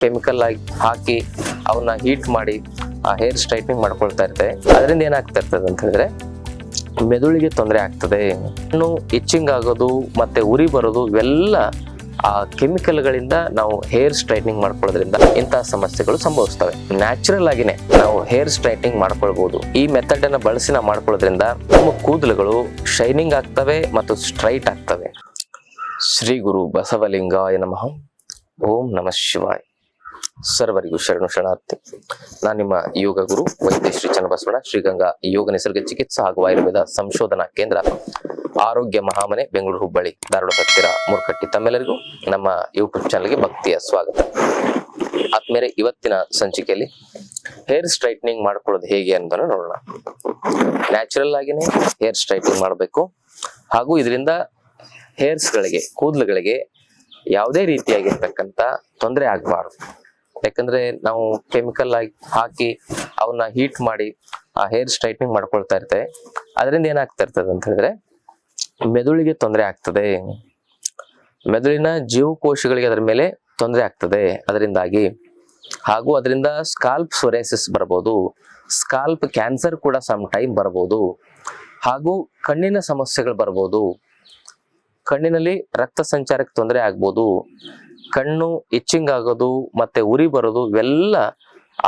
Chemical ಆಗಿ ಹಾಕಿ ಅವನ್ನ heat ಮಾಡಿ ಆ ಹೇರ್ ಸ್ಟ್ರೈಟ್ನಿಂಗ್ ಮಾಡ್ಕೊಳ್ತಾ ಇರ್ತೇವೆ. ಅದರಿಂದ ಏನಾಗ್ತಾ ಇರ್ತದೆ ಅಂತ ಹೇಳಿದ್ರೆ ಮೆದುಳಿಗೆ ತೊಂದರೆ ಆಗ್ತದೆ. ಇನ್ನು ಇಚ್ಚಿಂಗ್ ಆಗೋದು ಮತ್ತೆ ಉರಿ ಬರೋದು ಇವೆಲ್ಲ ಆ ಕೆಮಿಕಲ್ಗಳಿಂದ ನಾವು ಹೇರ್ ಸ್ಟ್ರೈಟ್ನಿಂಗ್ ಮಾಡ್ಕೊಳ್ಳೋದ್ರಿಂದ ಇಂತಹ ಸಮಸ್ಯೆಗಳು ಸಂಭವಿಸ್ತವೆ. ನ್ಯಾಚುರಲ್ ಆಗಿನೇ ನಾವು ಹೇರ್ ಸ್ಟ್ರೈಟ್ನಿಂಗ್ ಮಾಡ್ಕೊಳ್ಬಹುದು. ಈ ಮೆಥಡ್ ಅನ್ನ ಬಳಸಿ ನಾವು ಮಾಡ್ಕೊಳ್ಳೋದ್ರಿಂದ ನಮ್ಮ ಕೂದಲುಗಳು ಶೈನಿಂಗ್ ಆಗ್ತವೆ ಮತ್ತು ಸ್ಟ್ರೈಟ್ ಆಗ್ತವೆ. ಶ್ರೀ ಗುರು ಬಸವಲಿಂಗಾಯ ನಮಃ. ಓಂ ನಮಃ ಶಿವಾಯ. ಸರ್ವರಿಗೂ ಶರಣು ಶರಣಾರ್ಥಿ. ನಾನು ನಿಮ್ಮ ಯೋಗ ಗುರು ವೈದ್ಯ ಶ್ರೀ ಚನ್ನಬಸವಣ್ಣ, ಶ್ರೀಗಂಗಾ ಯೋಗ ನಿಸರ್ಗ ಚಿಕಿತ್ಸಾ ಹಾಗೂ ಆಯುರ್ವೇದ ಸಂಶೋಧನಾ ಕೇಂದ್ರ, ಆರೋಗ್ಯ ಮಹಾಮನೆ, ಬೆಂಗಳೂರು, ಹುಬ್ಬಳ್ಳಿ, ಧಾರವಾಡ ಹತ್ತಿರ ಮೂರ್ಕಟ್ಟಿ. ತಮ್ಮೆಲ್ಲರಿಗೂ ನಮ್ಮ ಯೂಟ್ಯೂಬ್ ಚಾನಲ್ಗೆ ಭಕ್ತಿಯ ಸ್ವಾಗತ. ಆದ್ಮೇಲೆ ಇವತ್ತಿನ ಸಂಚಿಕೆಯಲ್ಲಿ ಹೇರ್ ಸ್ಟ್ರೈಟ್ನಿಂಗ್ ಮಾಡ್ಕೊಳ್ಳೋದು ಹೇಗೆ ಅಂತ ನೋಡೋಣ. ನ್ಯಾಚುರಲ್ ಆಗಿನೇ ಹೇರ್ ಸ್ಟ್ರೈಟ್ನಿಂಗ್ ಮಾಡಬೇಕು, ಹಾಗೂ ಇದರಿಂದ ಹೇರ್ಸ್ಗಳಿಗೆ, ಕೂದಲುಗಳಿಗೆ ಯಾವುದೇ ರೀತಿಯಾಗಿರ್ತಕ್ಕಂಥ ತೊಂದರೆ ಆಗಬಾರ್ದು. ಯಾಕಂದ್ರೆ ನಾವು ಕೆಮಿಕಲ್ ಆಗಿ ಹಾಕಿ ಅವನ್ನ ಹೀಟ್ ಮಾಡಿ ಆ ಹೇರ್ ಸ್ಟ್ರೈಟ್ನಿಂಗ್ ಮಾಡ್ಕೊಳ್ತಾ ಇರ್ತೇವೆ. ಅದರಿಂದ ಏನಾಗ್ತಾ ಇರ್ತದೆ ಅಂತ ಹೇಳಿದ್ರೆ ಮೆದುಳಿಗೆ ತೊಂದರೆ ಆಗ್ತದೆ. ಮೆದುಳಿನ ಜೀವಕೋಶಗಳಿಗೆ ಅದರ ಮೇಲೆ ತೊಂದರೆ ಆಗ್ತದೆ ಅದರಿಂದಾಗಿ. ಹಾಗೂ ಅದರಿಂದ ಸ್ಕಾಲ್ಪ್ ಸೊರೇಸಿಸ್ ಬರ್ಬೋದು, ಸ್ಕಾಲ್ಪ್ ಕ್ಯಾನ್ಸರ್ ಕೂಡ ಸಮ್ ಟೈಮ್ ಬರ್ಬೋದು, ಹಾಗೂ ಕಣ್ಣಿನ ಸಮಸ್ಯೆಗಳು ಬರ್ಬೋದು, ಕಣ್ಣಿನಲ್ಲಿ ರಕ್ತ ಸಂಚಾರಕ್ಕೆ ತೊಂದರೆ ಆಗ್ಬೋದು, ಕಣ್ಣು ಇಚ್ಚಿಂಗ್ ಆಗೋದು ಮತ್ತೆ ಉರಿ ಬರೋದು ಇವೆಲ್ಲ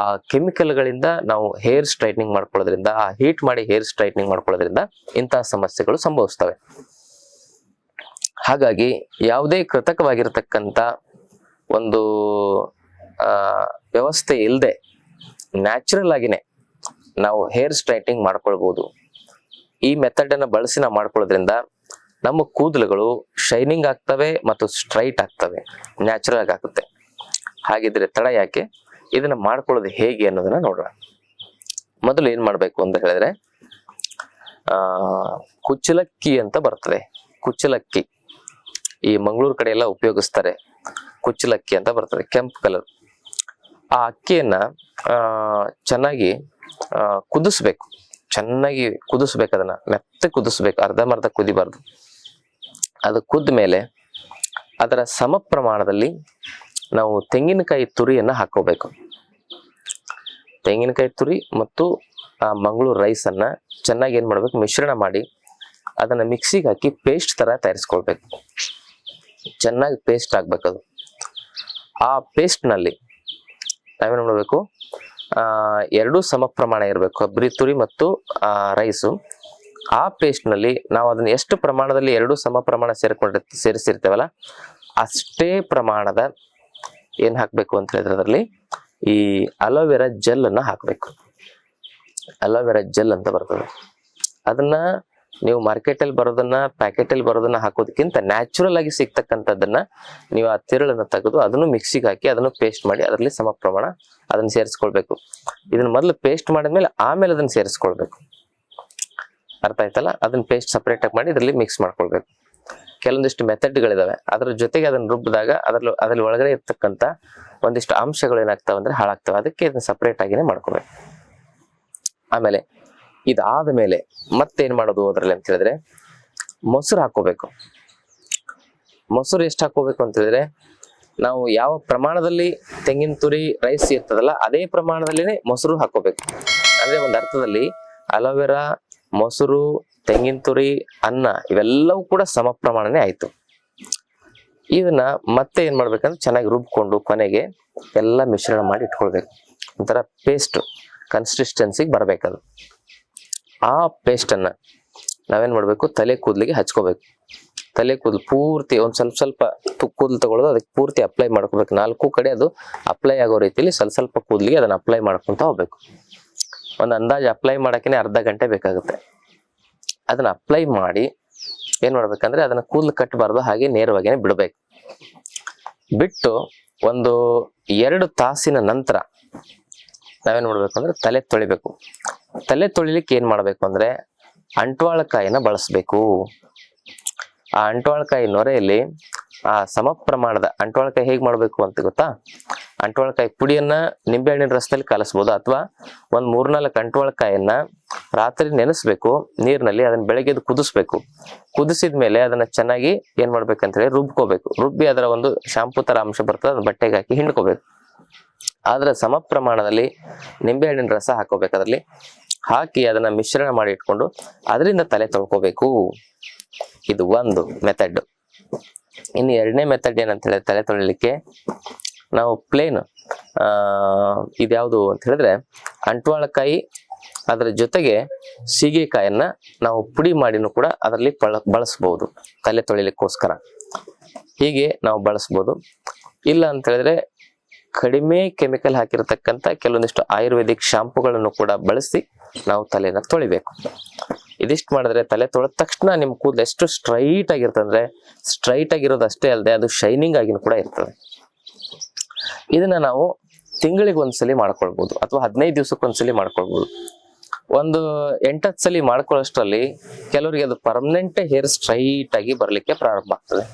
ಆ ಕೆಮಿಕಲ್ಗಳಿಂದ ನಾವು ಹೇರ್ ಸ್ಟ್ರೈಟ್ನಿಂಗ್ ಮಾಡ್ಕೊಳ್ಳೋದ್ರಿಂದ, ಆ ಹೀಟ್ ಮಾಡಿ ಹೇರ್ ಸ್ಟ್ರೈಟ್ನಿಂಗ್ ಮಾಡ್ಕೊಳ್ಳೋದ್ರಿಂದ ಇಂತಹ ಸಮಸ್ಯೆಗಳು ಸಂಭವಿಸ್ತವೆ. ಹಾಗಾಗಿ ಯಾವುದೇ ಕೃತಕವಾಗಿರತಕ್ಕಂಥ ಒಂದು ವ್ಯವಸ್ಥೆ ಇಲ್ಲದೆ ನ್ಯಾಚುರಲ್ ಆಗಿನೇ ನಾವು ಹೇರ್ ಸ್ಟ್ರೈಟ್ನಿಂಗ್ ಮಾಡ್ಕೊಳ್ಬಹುದು. ಈ ಮೆಥಡ್ ಅನ್ನ ಬಳಸಿ ನಾವು ಮಾಡ್ಕೊಳ್ಳೋದ್ರಿಂದ ನಮ್ಮ ಕೂದಲುಗಳು ಶೈನಿಂಗ್ ಆಗ್ತವೆ ಮತ್ತು ಸ್ಟ್ರೈಟ್ ಆಗ್ತವೆ, ನ್ಯಾಚುರಲ್ ಆಗಿ ಆಗುತ್ತೆ. ಹಾಗಿದ್ರೆ ತಡ ಯಾಕೆ, ಇದನ್ನ ಮಾಡ್ಕೊಳ್ಳೋದು ಹೇಗೆ ಅನ್ನೋದನ್ನ ನೋಡೋಣ. ಮೊದಲು ಏನ್ ಮಾಡ್ಬೇಕು ಅಂತ ಹೇಳಿದ್ರೆ ಕುಚ್ಚಲಕ್ಕಿ ಅಂತ ಬರ್ತದೆ. ಕುಚ್ಚಲಕ್ಕಿ ಈ ಮಂಗಳೂರು ಕಡೆ ಎಲ್ಲ ಉಪಯೋಗಿಸ್ತಾರೆ. ಕುಚ್ಚಲಕ್ಕಿ ಅಂತ ಬರ್ತದೆ, ಕೆಂಪು ಕಲರ್. ಆ ಅಕ್ಕಿಯನ್ನ ಚೆನ್ನಾಗಿ ಕುದಿಸ್ಬೇಕು. ಚೆನ್ನಾಗಿ ಕುದಿಸ್ಬೇಕು, ಅದನ್ನ ಮೆತ್ತ ಕುದಿಸ್ಬೇಕು, ಅರ್ಧಂಬರ್ಧ ಕುದಿಬಾರ್ದು. ಅದು ಕುದ್ದ ಮೇಲೆ ಅದರ ಸಮ ಪ್ರಮಾಣದಲ್ಲಿ ನಾವು ತೆಂಗಿನಕಾಯಿ ತುರಿಯನ್ನ ಹಾಕೋಬೇಕು. ತೆಂಗಿನಕಾಯಿ ತುರಿ ಮತ್ತು ಆ ಮಂಗಳೂರು ರೈಸ್ ಅನ್ನ ಚೆನ್ನಾಗಿ ಏನ್ ಮಾಡ್ಬೇಕು, ಮಿಶ್ರಣ ಮಾಡಿ ಅದನ್ನ ಮಿಕ್ಸಿಗೆ ಹಾಕಿ ಪೇಸ್ಟ್ ತರ ತಯಾರಿಸ್ಕೊಳ್ಬೇಕು. ಚೆನ್ನಾಗಿ ಪೇಸ್ಟ್ ಆಗ್ಬೇಕದು. ಆ ಪೇಸ್ಟ್ ನಲ್ಲಿ ನಾವೇನ್ ಮಾಡ್ಬೇಕು, ಎರಡೂ ಸಮ ಪ್ರಮಾಣ ಇರಬೇಕು, ಕೊಬ್ಬರಿ ತುರಿ ಮತ್ತು ರೈಸು. ಆ ಪೇಸ್ಟ್ ನಲ್ಲಿ ನಾವು ಅದನ್ನ ಎಷ್ಟು ಪ್ರಮಾಣದಲ್ಲಿ ಎರಡೂ ಸಮ ಪ್ರಮಾಣ ಸೇರಿಸಿರ್ತೇವಲ್ಲ ಅಷ್ಟೇ ಪ್ರಮಾಣದ ಏನ್ ಹಾಕ್ಬೇಕು ಅಂತ ಹೇಳಿದ್ರೆ ಅದರಲ್ಲಿ ಈ ಅಲೋವೆರಾ ಜೆಲ್ ಅನ್ನ ಹಾಕ್ಬೇಕು. ಅಲೋವೆರಾ ಜೆಲ್ ಅಂತ ಬರ್ತದೆ. ಅದನ್ನ ನೀವು ಮಾರ್ಕೆಟಲ್ಲಿ ಬರೋದನ್ನ, ಪ್ಯಾಕೆಟಲ್ಲಿ ಬರೋದನ್ನ ಹಾಕೋದಕ್ಕಿಂತ ನ್ಯಾಚುರಲ್ ಆಗಿ ಸಿಗ್ತಕ್ಕಂಥದ್ದನ್ನ ನೀವು ಆ ತಿರುಳನ್ನ ತೆಗೆದು ಅದನ್ನು ಮಿಕ್ಸಿಗೆ ಹಾಕಿ ಅದನ್ನು ಪೇಸ್ಟ್ ಮಾಡಿ ಅದರಲ್ಲಿ ಸಮ ಪ್ರಮಾಣ ಅದನ್ನ ಸೇರಿಸ್ಕೊಳ್ಬೇಕು. ಇದನ್ನ ಮೊದಲು ಪೇಸ್ಟ್ ಮಾಡಿದ್ಮೇಲೆ ಆಮೇಲೆ ಅದನ್ನ ಸೇರಿಸ್ಕೊಳ್ಬೇಕು. ಅರ್ಥ ಆಯ್ತಲ್ಲ? ಅದನ್ನ ಪೇಸ್ಟ್ ಸಪರೇಟ್ ಆಗಿ ಮಾಡಿ ಇದರಲ್ಲಿ ಮಿಕ್ಸ್ ಮಾಡ್ಕೊಳ್ಬೇಕು. ಕೆಲವೊಂದಿಷ್ಟು ಮೆಥಡ್ಗಳಿದಾವೆ. ಅದ್ರ ಜೊತೆಗೆ ಅದನ್ನ ರುಬ್ಬಿದಾಗ ಅದ್ರಲ್ಲಿ ಒಳಗಡೆ ಇರ್ತಕ್ಕಂಥ ಒಂದಿಷ್ಟು ಅಂಶಗಳು ಏನಾಗ್ತಾವ ಅಂದ್ರೆ ಹಾಳಾಗ್ತವೆ. ಅದಕ್ಕೆ ಇದನ್ನ ಸಪರೇಟ್ ಆಗಿನೇ ಮಾಡ್ಕೋಬೇಕು. ಆಮೇಲೆ ಇದಾದ ಮೇಲೆ ಮತ್ತೇನ್ ಮಾಡೋದು ಅದ್ರಲ್ಲಿ ಅಂತ ಹೇಳಿದ್ರೆ ಮೊಸರು ಹಾಕೋಬೇಕು. ಮೊಸರು ಎಷ್ಟು ಹಾಕೋಬೇಕು ಅಂತ ಹೇಳಿದ್ರೆ ನಾವು ಯಾವ ಪ್ರಮಾಣದಲ್ಲಿ ತೆಂಗಿನ ತುರಿ ರೈಸ್ ಇರ್ತದಲ್ಲ ಅದೇ ಪ್ರಮಾಣದಲ್ಲಿನೇ ಮೊಸರು ಹಾಕೋಬೇಕು. ಅಂದ್ರೆ ಒಂದು ಅರ್ಥದಲ್ಲಿ ಅಲೋವೆರಾ, ಮೊಸರು, ತೆಂಗಿನ ತುರಿ, ಅನ್ನ ಇವೆಲ್ಲವೂ ಕೂಡ ಸಮ ಪ್ರಮಾಣನೇ ಆಯ್ತು. ಇದನ್ನ ಮತ್ತೆ ಏನ್ ಮಾಡ್ಬೇಕಂದ್ರೆ ಚೆನ್ನಾಗಿ ರುಬ್ಕೊಂಡು ಕೊನೆಗೆ ಎಲ್ಲ ಮಿಶ್ರಣ ಮಾಡಿ ಇಟ್ಕೊಳ್ಬೇಕು. ಒಂಥರ ಪೇಸ್ಟ್ ಕನ್ಸಿಸ್ಟೆನ್ಸಿಗೆ ಬರ್ಬೇಕದು. ಆ ಪೇಸ್ಟ್ ಅನ್ನ ನಾವೇನ್ ಮಾಡ್ಬೇಕು, ತಲೆ ಕೂದಲಿಗೆ ಹಚ್ಕೋಬೇಕು. ತಲೆ ಕೂದಲು ಪೂರ್ತಿ ಒಂದ್ ಸ್ವಲ್ಪ ಕೂದಲು ತಗೊಳ್ಳೋದು, ಅದಕ್ಕೆ ಪೂರ್ತಿ ಅಪ್ಲೈ ಮಾಡ್ಕೋಬೇಕು. 4 ಕಡೆ ಅದು ಅಪ್ಲೈ ಆಗೋ ರೀತಿಯಲ್ಲಿ ಸ್ವಲ್ಪ ಕೂದಲಿಗೆ ಅದನ್ನ ಅಪ್ಲೈ ಮಾಡ್ಕೊಂತ ಹೋಗ್ಬೇಕು. ಒಂದು ಅಂದಾಜು ಅಪ್ಲೈ ಮಾಡಕ್ಕೆ ಅರ್ಧ ಗಂಟೆ ಬೇಕಾಗುತ್ತೆ. ಅದನ್ನ ಅಪ್ಲೈ ಮಾಡಿ ಏನ್ ಮಾಡ್ಬೇಕಂದ್ರೆ ಅದನ್ನ ಕೂದಲು ಕಟ್ಟಬಾರ್ದು, ಹಾಗೆ ನೇರವಾಗಿನೇ ಬಿಡ್ಬೇಕು. ಬಿಟ್ಟು ಒಂದು 2 ತಾಸಿನ ನಂತರ ನಾವೇನ್ ಮಾಡ್ಬೇಕು ಅಂದ್ರೆ ತಲೆ ತೊಳಿಬೇಕು. ತಲೆ ತೊಳಿಲಿಕ್ಕೆ ಏನ್ ಮಾಡ್ಬೇಕು ಅಂದ್ರೆ ಅಂಟ್ವಾಳಕಾಯಿನ ಬಳಸ್ಬೇಕು. ಆ ಅಂಟ್ವಾಳಕಾಯಿ ನೊರೆಯಲ್ಲಿ ಆ ಸಮ ಪ್ರಮಾಣದ ಅಂಟ್ವಾಳಕಾಯಿ ಹೇಗ್ ಮಾಡ್ಬೇಕು ಅಂತ ಗೊತ್ತಾ? ಅಂಟ್ವಾಳಕಾಯಿ ಪುಡಿಯನ್ನ ನಿಂಬೆಹಣ್ಣಿನ ರಸದಲ್ಲಿ ಕಲಸ್ಬೋದು, ಅಥವಾ ಒಂದ್ 3-4 ಅಂಟ್ವಾಳಕಾಯನ್ನ ರಾತ್ರಿ ನೆನೆಸ್ಬೇಕು ನೀರಿನಲ್ಲಿ. ಅದನ್ನ ಬೆಳಗ್ಗೆ ಕುದಿಸ್ಬೇಕು. ಕುದಿಸಿದ್ಮೇಲೆ ಅದನ್ನ ಚೆನ್ನಾಗಿ ಏನ್ ಮಾಡ್ಬೇಕಂತ ಹೇಳಿ ರುಬ್ಕೋಬೇಕು. ರುಬ್ಬಿ ಅದರ ಒಂದು ಶಾಂಪೂ ತರ ಅಂಶ ಬರ್ತದೆ, ಅದನ್ನ ಬಟ್ಟೆಗೆ ಹಾಕಿ ಹಿಂಡ್ಕೋಬೇಕು. ಆದ್ರೆ ಸಮ ಪ್ರಮಾಣದಲ್ಲಿ ನಿಂಬೆಹಣ್ಣಿನ ರಸ ಹಾಕೋಬೇಕು. ಅದರಲ್ಲಿ ಹಾಕಿ ಅದನ್ನ ಮಿಶ್ರಣ ಮಾಡಿ ಇಟ್ಕೊಂಡು ಅದರಿಂದ ತಲೆ ತೊಳ್ಕೋಬೇಕು. ಇದು ಒಂದು ಮೆಥಡ್. ಇನ್ನು ಎರಡನೇ ಮೆಥಡ್ ಏನಂತ ಹೇಳಿದ್ರೆ, ತಲೆ ತೊಳಿಲಿಕ್ಕೆ ನಾವು ಪ್ಲೇನ್ ಇದ್ಯಾವುದು ಅಂತ ಹೇಳಿದ್ರೆ ಅಂಟ್ವಾಳಕಾಯಿ, ಅದರ ಜೊತೆಗೆ ಸೀಗೆಕಾಯನ್ನ ನಾವು ಪುಡಿ ಮಾಡಿನೂ ಕೂಡ ಅದರಲ್ಲಿ ಬಳಸ್ಬೋದು ತಲೆ ತೊಳಿಲಿಕ್ಕೋಸ್ಕರ. ಹೀಗೆ ನಾವು ಬಳಸ್ಬೋದು. ಇಲ್ಲ ಅಂತ ಹೇಳಿದ್ರೆ ಕಡಿಮೆ ಕೆಮಿಕಲ್ ಹಾಕಿರತಕ್ಕಂಥ ಕೆಲವೊಂದಿಷ್ಟು ಆಯುರ್ವೇದಿಕ್ ಶಾಂಪುಗಳನ್ನು ಕೂಡ ಬಳಸಿ ನಾವು ತಲೆನ ತೊಳಿಬೇಕು. ಇದಿಷ್ಟು ಮಾಡಿದ್ರೆ ತಲೆ ತೊಳೆದ ತಕ್ಷಣ ನಿಮ್ ಕೂದಲು ಎಷ್ಟು ಸ್ಟ್ರೈಟ್ ಆಗಿರ್ತದೆ ಅಂದ್ರೆ, ಸ್ಟ್ರೈಟ್ ಆಗಿರೋದು ಅಷ್ಟೇ ಅಲ್ಲದೆ ಅದು ಶೈನಿಂಗ್ ಆಗಿನೂ ಕೂಡ ಇರ್ತದೆ. ಇದನ್ನ ನಾವು ತಿಂಗಳಿಗೆ ಒಂದ್ಸಲಿ ಮಾಡ್ಕೊಳ್ಬಹುದು ಅಥವಾ 15 ದಿವಸಕ್ಕೊಂದ್ಸಲಿ ಮಾಡ್ಕೊಳ್ಬಹುದು. ಒಂದು 8-10 ಸಲ ಮಾಡ್ಕೊಳ್ಳೋಷ್ಟರಲ್ಲಿ ಕೆಲವರಿಗೆ ಅದು ಪರ್ಮನೆಂಟ್ ಹೇರ್ ಸ್ಟ್ರೈಟ್ ಆಗಿ ಬರ್ಲಿಕ್ಕೆ ಪ್ರಾರಂಭ ಆಗ್ತದೆ.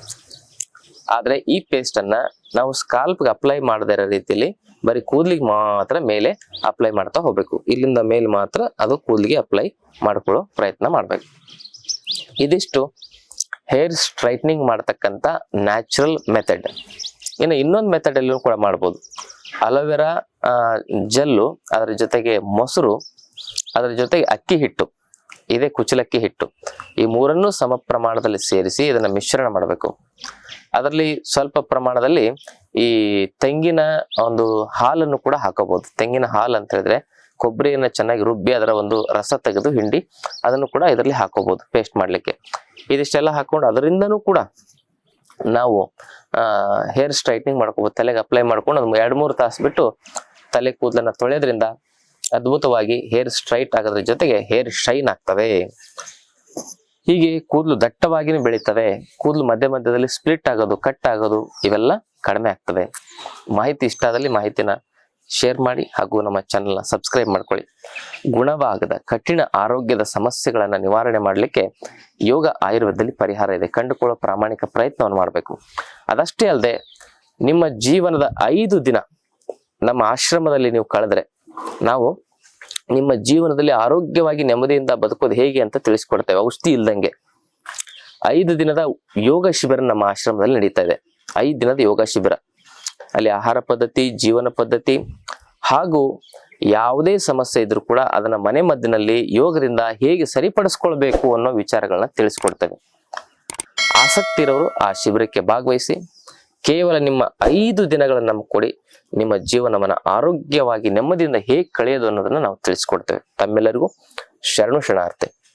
ಆದ್ರೆ ಈ ಪೇಸ್ಟ್ ಅನ್ನ ನಾವು ಸ್ಕಾಲ್ಪ್ಗೆ ಅಪ್ಲೈ ಮಾಡದೇ ಇರೋ ರೀತಿಯಲ್ಲಿ ಬರೀ ಕೂದಲಿಗೆ ಮಾತ್ರ ಮೇಲೆ ಅಪ್ಲೈ ಮಾಡ್ತಾ ಹೋಗ್ಬೇಕು. ಇಲ್ಲಿಂದ ಮೇಲೆ ಮಾತ್ರ ಅದು ಕೂದಲಿಗೆ ಅಪ್ಲೈ ಮಾಡ್ಕೊಳ್ಳೋ ಪ್ರಯತ್ನ ಮಾಡ್ಬೇಕು. ಇದಿಷ್ಟು ಹೇರ್ ಸ್ಟ್ರೈಟ್ನಿಂಗ್ ಮಾಡತಕ್ಕಂತ ನ್ಯಾಚುರಲ್ ಮೆಥಡ್. ಇನ್ನು ಇನ್ನೊಂದು ಮೆಥಡ್ ಎಲ್ಲೂ ಕೂಡ ಮಾಡ್ಬೋದು. ಅಲೋವೆರಾ ಜೆಲ್ಲು, ಅದರ ಜೊತೆಗೆ ಮೊಸರು, ಅದರ ಜೊತೆಗೆ ಅಕ್ಕಿ ಹಿಟ್ಟು, ಇದೇ ಕುಚಲಕ್ಕಿ ಹಿಟ್ಟು, ಈ ಮೂರನ್ನು ಸಮ ಪ್ರಮಾಣದಲ್ಲಿ ಸೇರಿಸಿ ಇದನ್ನ ಮಿಶ್ರಣ ಮಾಡಬೇಕು. ಅದರಲ್ಲಿ ಸ್ವಲ್ಪ ಪ್ರಮಾಣದಲ್ಲಿ ಈ ತೆಂಗಿನ ಒಂದು ಹಾಲನ್ನು ಕೂಡ ಹಾಕೋಬಹುದು. ತೆಂಗಿನ ಹಾಲು ಅಂತ ಹೇಳಿದ್ರೆ ಕೊಬ್ಬರಿಯನ್ನ ಚೆನ್ನಾಗಿ ರುಬ್ಬಿ ಅದರ ಒಂದು ರಸ ತೆಗೆದು ಹಿಂಡಿ ಅದನ್ನು ಕೂಡ ಇದರಲ್ಲಿ ಹಾಕೋಬಹುದು ಪೇಸ್ಟ್ ಮಾಡ್ಲಿಕ್ಕೆ. ಇದಿಷ್ಟೆಲ್ಲ ಹಾಕೊಂಡು ಅದರಿಂದನೂ ಕೂಡ ನಾವು ಹೇರ್ ಸ್ಟ್ರೈಟ್ನಿಂಗ್ ಮಾಡ್ಕೋಬಹುದು. ತಲೆಗೆ ಅಪ್ಲೈ ಮಾಡ್ಕೊಂಡು ಅದು 2-3 ತಾಸು ಬಿಟ್ಟು ತಲೆ ಕೂದಲನ್ನ ತೊಳೆಯೋದ್ರಿಂದ ಅದ್ಭುತವಾಗಿ ಹೇರ್ ಸ್ಟ್ರೈಟ್ ಆಗೋದ್ರ ಜೊತೆಗೆ ಹೇರ್ ಶೈನ್ ಆಗ್ತವೆ. ಹೀಗೆ ಕೂದಲು ದಟ್ಟವಾಗಿನೇ ಬೆಳೀತವೆ. ಕೂದಲು ಮಧ್ಯದಲ್ಲಿ ಸ್ಪ್ಲಿಟ್ ಆಗೋದು, ಕಟ್ ಆಗೋದು ಇವೆಲ್ಲ ಕಡಿಮೆ ಆಗ್ತದೆ. ಮಾಹಿತಿ ಇಷ್ಟ ಆದಲ್ಲಿ ಮಾಹಿತಿನ ಶೇರ್ ಮಾಡಿ ಹಾಗೂ ನಮ್ಮ ಚಾನೆಲ್ನ ಸಬ್ಸ್ಕ್ರೈಬ್ ಮಾಡ್ಕೊಳ್ಳಿ. ಗುಣವಾಗದ ಕಠಿಣ ಆರೋಗ್ಯದ ಸಮಸ್ಯೆಗಳನ್ನ ನಿವಾರಣೆ ಮಾಡಲಿಕ್ಕೆ ಯೋಗ ಆಯುರ್ವೇದದಲ್ಲಿ ಪರಿಹಾರ ಇದೆ. ಕಂಡುಕೊಳ್ಳೋ ಪ್ರಾಮಾಣಿಕ ಪ್ರಯತ್ನವನ್ನು ಮಾಡಬೇಕು. ಅದಷ್ಟೇ ಅಲ್ಲದೆ ನಿಮ್ಮ ಜೀವನದ 5 ದಿನ ನಮ್ಮ ಆಶ್ರಮದಲ್ಲಿ ನೀವು ಕಳೆದ್ರೆ ನಾವು ನಿಮ್ಮ ಜೀವನದಲ್ಲಿ ಆರೋಗ್ಯವಾಗಿ ನೆಮ್ಮದಿಯಿಂದ ಬದುಕೋದು ಹೇಗೆ ಅಂತ ತಿಳಿಸ್ಕೊಡ್ತೇವೆ. ಔಷಧಿ ಇಲ್ದಂಗೆ 5 ದಿನದ ಯೋಗ ಶಿಬಿರ ನಮ್ಮ ಆಶ್ರಮದಲ್ಲಿ ನಡೀತಾ ಇದೆ. 5 ದಿನದ ಯೋಗ ಶಿಬಿರ. ಅಲ್ಲಿ ಆಹಾರ ಪದ್ಧತಿ, ಜೀವನ ಪದ್ಧತಿ ಹಾಗೂ ಯಾವುದೇ ಸಮಸ್ಯೆ ಇದ್ರೂ ಕೂಡ ಅದನ್ನ ಮನೆ ಮದ್ದಿನಲ್ಲಿ ಯೋಗದಿಂದ ಹೇಗೆ ಸರಿಪಡಿಸ್ಕೊಳ್ಬೇಕು ಅನ್ನೋ ವಿಚಾರಗಳನ್ನ ತಿಳಿಸ್ಕೊಡ್ತೇವೆ. ಆಸಕ್ತಿ ಇರೋರು ಆ ಶಿಬಿರಕ್ಕೆ ಭಾಗವಹಿಸಿ ಕೇವಲ ನಿಮ್ಮ 5 ದಿನಗಳನ್ನ ನಮ್ಗೆ ಕೊಡಿ. ನಿಮ್ಮ ಜೀವನವನ್ನ ಆರೋಗ್ಯವಾಗಿ ನೆಮ್ಮದಿಯಿಂದ ಹೇಗೆ ಕಳೆಯೋದು ಅನ್ನೋದನ್ನ ನಾವು ತಿಳಿಸ್ಕೊಡ್ತೇವೆ. ತಮ್ಮೆಲ್ಲರಿಗೂ ಶರಣು ಶರಣಾರ್ಥಿ.